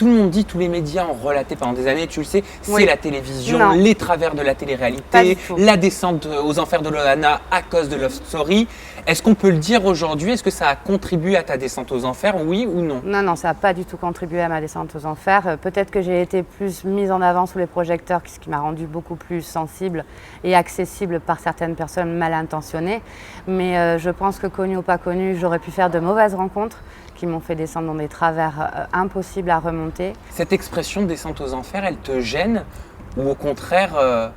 tout le monde dit, tous les médias ont relaté pendant des années, tu le sais, c'est Oui. la télévision, Non. les travers de la Pas télé-réalité, du tout. la descente aux enfers de Loana à cause de Love Story. Est-ce qu'on peut le dire aujourd'hui? Est-ce que ça a contribué à ta descente aux enfers, oui ou non? Non, non, ça n'a pas du tout contribué à ma descente aux enfers. Peut-être que j'ai été plus mise en avant sous les projecteurs, ce qui m'a rendue beaucoup plus sensible et accessible par certaines personnes mal intentionnées. Mais je pense que connue ou pas connue, j'aurais pu faire de mauvaises rencontres qui m'ont fait descendre dans des travers impossibles à remonter. Cette expression descente aux enfers, elle te gêne ou au contraire,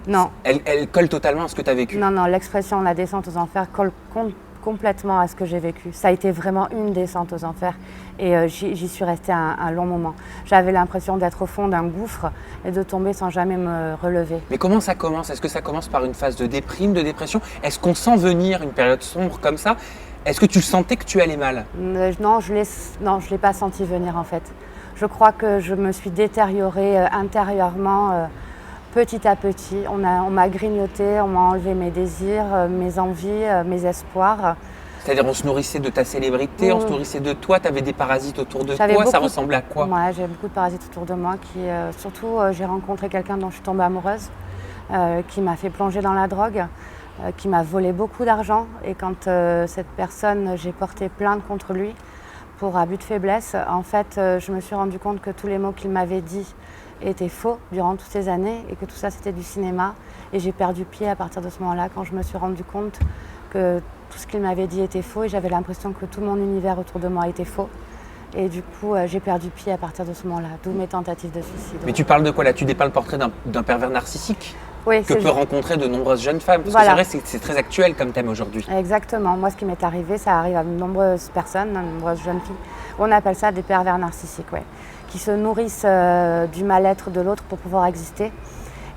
Non, elle colle totalement à ce que tu as vécu? non, non, l'expression la descente aux enfers colle complètement à ce que j'ai vécu. Ça a été vraiment une descente aux enfers et j'y suis restée un long moment. J'avais l'impression d'être au fond d'un gouffre et de tomber sans jamais me relever. Mais comment ça commence? Est-ce que ça commence par une phase de déprime, de dépression? Est-ce qu'on sent venir une période sombre comme ça? Est-ce que tu sentais que tu allais mal? Non, je ne l'ai pas senti venir en fait. Je crois que je me suis détériorée intérieurement petit à petit. On m'a grignoté, on m'a enlevé mes désirs, mes envies, mes espoirs. C'est-à-dire on se nourrissait de ta célébrité, on se nourrissait de toi, tu avais des parasites autour de J'avais toi, ça beaucoup- ressemblait à quoi? Ouais, j'avais beaucoup de parasites autour de moi. Surtout, j'ai rencontré quelqu'un dont je suis tombée amoureuse, qui m'a fait plonger dans la drogue, qui m'a volé beaucoup d'argent. Et quand cette personne, j'ai porté plainte contre lui pour abus de faiblesse, en fait, je me suis rendu compte que tous les mots qu'il m'avait dit étaient faux durant toutes ces années et que tout ça, c'était du cinéma. Et j'ai perdu pied à partir de ce moment-là, quand je me suis rendu compte que tout ce qu'il m'avait dit était faux et j'avais l'impression que tout mon univers autour de moi était faux. Et du coup, j'ai perdu pied à partir de ce moment-là, d'où mes tentatives de suicide. Mais tu parles de quoi là? Tu dépeins le portrait d'un pervers narcissique Oui, que peut rencontrer de nombreuses jeunes femmes. Parce Voilà. que c'est vrai, c'est très actuel comme thème aujourd'hui. Exactement. Moi, ce qui m'est arrivé, ça arrive à de nombreuses personnes, de nombreuses jeunes filles. On appelle ça des pervers narcissiques, ouais, qui se nourrissent du mal-être de l'autre pour pouvoir exister.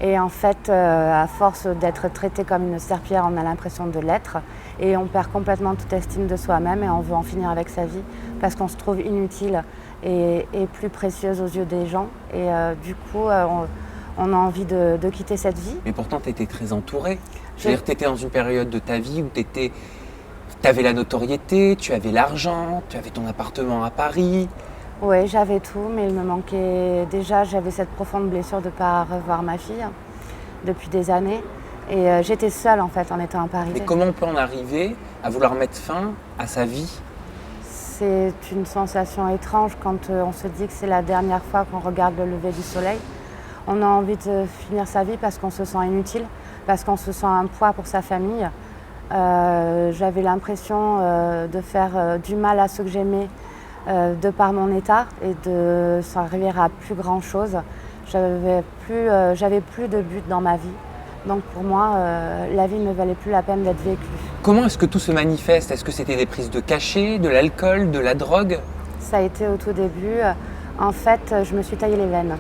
Et en fait, à force d'être traité comme une serpillière, on a l'impression de l'être. Et on perd complètement toute estime de soi-même et on veut en finir avec sa vie parce qu'on se trouve inutile et plus précieuse aux yeux des gens. Et du coup, on a envie de quitter cette vie. Mais pourtant, tu étais très entourée. Je veux dire, tu étais dans une période de ta vie où tu avais la notoriété, tu avais l'argent, tu avais ton appartement à Paris. Oui, j'avais tout, mais il me manquait. Déjà, j'avais cette profonde blessure de ne pas revoir ma fille depuis des années. Et j'étais seule en fait en étant à Paris. Mais comment on peut en arriver à vouloir mettre fin à sa vie? C'est une sensation étrange quand on se dit que c'est la dernière fois qu'on regarde le lever du soleil. On a envie de finir sa vie parce qu'on se sent inutile, parce qu'on se sent un poids pour sa famille. J'avais l'impression de faire du mal à ceux que j'aimais de par mon état et de s'en arriver à plus grand chose. J'avais plus de but dans ma vie. Donc pour moi, la vie ne valait plus la peine d'être vécue. Comment est-ce que tout se manifeste? Est-ce que c'était des prises de cachet, de l'alcool, de la drogue? Ça a été au tout début. En fait, je me suis taillé les veines.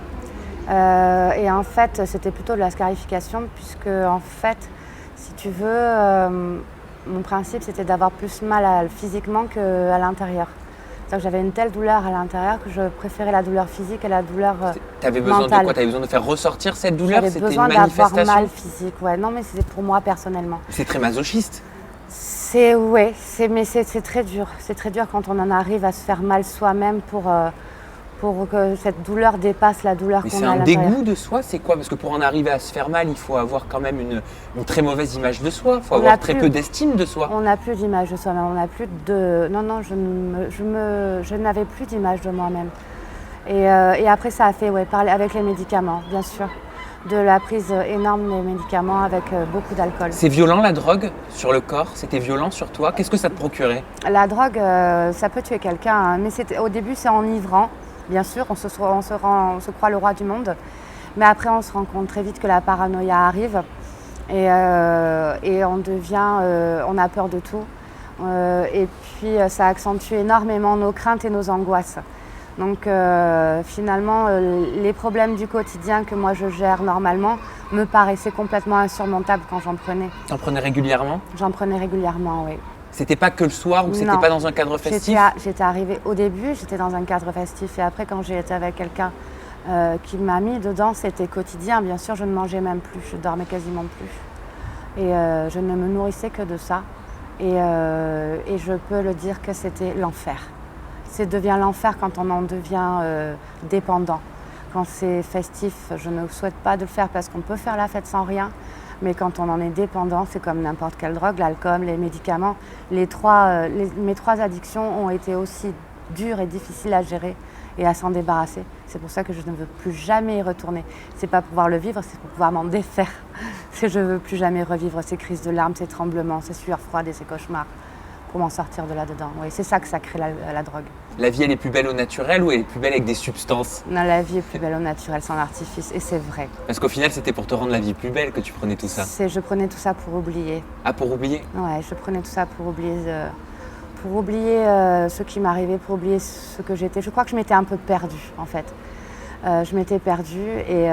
Et en fait, c'était plutôt de la scarification puisque, en fait, si tu veux, mon principe, c'était d'avoir plus mal physiquement qu'à l'intérieur. C'est-à-dire que j'avais une telle douleur à l'intérieur que je préférais la douleur physique à la douleur Tu avais besoin mentale. de quoi? Tu avais besoin de faire ressortir cette douleur? J'avais C'était une besoin d'avoir manifestation? mal physique. Ouais. Non, mais c'était pour moi personnellement. C'est très masochiste. Mais c'est très dur. C'est très dur quand on en arrive à se faire mal soi-même pour que cette douleur dépasse la douleur Mais qu'on c'est a à un l'intérieur. dégoût de soi, c'est quoi? Parce que pour en arriver à se faire mal, il faut avoir quand même une très mauvaise image de soi. Il faut On avoir n'a très plus- peu d'estime de soi. On n'a plus d'image de soi-même, on n'a plus de... Non, je n'avais plus d'image de moi-même. Et après, ça a fait parler avec les médicaments, bien sûr. De la prise énorme des médicaments avec beaucoup d'alcool. C'est violent la drogue sur le corps? C'était violent sur toi? Qu'est-ce que ça te procurait? La drogue, ça peut tuer quelqu'un, hein, mais au début, c'est enivrant. Bien sûr, on se croit le roi du monde. Mais après, on se rend compte très vite que la paranoïa arrive. Et on a peur de tout. Et puis, ça accentue énormément nos craintes et nos angoisses. Donc finalement, les problèmes du quotidien que moi je gère normalement me paraissaient complètement insurmontables quand j'en prenais. T'en prenais régulièrement? J'en prenais régulièrement, oui. C'était pas que le soir ou c'était Non. pas dans un cadre festif? J'étais arrivée au début, j'étais dans un cadre festif et après quand j'ai été avec quelqu'un qui m'a mis dedans, c'était quotidien. Bien sûr, je ne mangeais même plus, je dormais quasiment plus. Et je ne me nourrissais que de ça. Et je peux le dire que c'était l'enfer. C'est devient l'enfer quand on en devient dépendant. Quand c'est festif, je ne souhaite pas de le faire parce qu'on peut faire la fête sans rien. Mais quand on en est dépendant, c'est comme n'importe quelle drogue, l'alcool, les médicaments. Mes 3 addictions ont été aussi dures et difficiles à gérer et à s'en débarrasser. C'est pour ça que je ne veux plus jamais y retourner. C'est pas pouvoir le vivre, c'est pour pouvoir m'en défaire. Je ne veux plus jamais revivre ces crises de larmes, ces tremblements, ces sueurs froides et ces cauchemars pour m'en sortir de là-dedans. Oui, c'est ça que ça crée la drogue. La vie, elle est plus belle au naturel ou elle est plus belle avec des substances? Non, la vie est plus belle au naturel, sans artifice, et c'est vrai. Parce qu'au final, c'était pour te rendre la vie plus belle que tu prenais tout ça. Je prenais tout ça pour oublier. Ah, pour oublier? Ouais, je prenais tout ça pour oublier ce qui m'arrivait, pour oublier ce que j'étais. Je crois que je m'étais un peu perdue, en fait. Je m'étais perdue et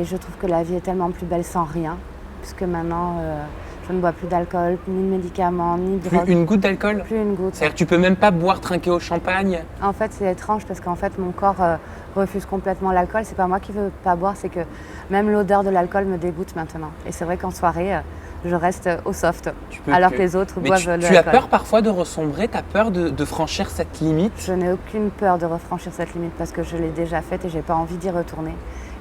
je trouve que la vie est tellement plus belle sans rien, puisque maintenant, je ne bois plus d'alcool, ni de médicaments, ni de drogue. Plus une goutte d'alcool? Plus une goutte. C'est-à-dire que tu peux même pas boire trinquer au champagne? En fait, c'est étrange parce qu'en fait, mon corps refuse complètement l'alcool. C'est pas moi qui veux pas boire, c'est que même l'odeur de l'alcool me dégoûte maintenant. Et c'est vrai qu'en soirée, je reste au soft, alors que les autres boivent de l'alcool. Tu as peur parfois de ressombrer? Tu as peur de franchir cette limite? Je n'ai aucune peur de refranchir cette limite parce que je l'ai déjà faite et j'ai pas envie d'y retourner.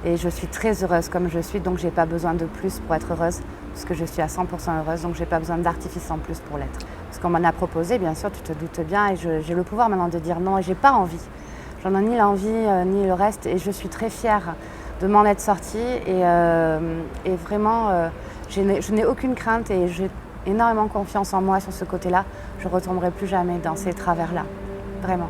Et je suis très heureuse comme je suis, donc j'ai pas besoin de plus pour être heureuse, parce que je suis à 100% heureuse, donc j'ai pas besoin d'artifice en plus pour l'être. Parce qu'on m'en a proposé, bien sûr, tu te doutes bien, et j'ai le pouvoir maintenant de dire non, et j'ai pas envie. J'en ai ni l'envie, ni le reste, et je suis très fière de m'en être sortie, et vraiment, je n'ai aucune crainte, et j'ai énormément confiance en moi sur ce côté-là. Je retournerai plus jamais dans ces travers-là, vraiment.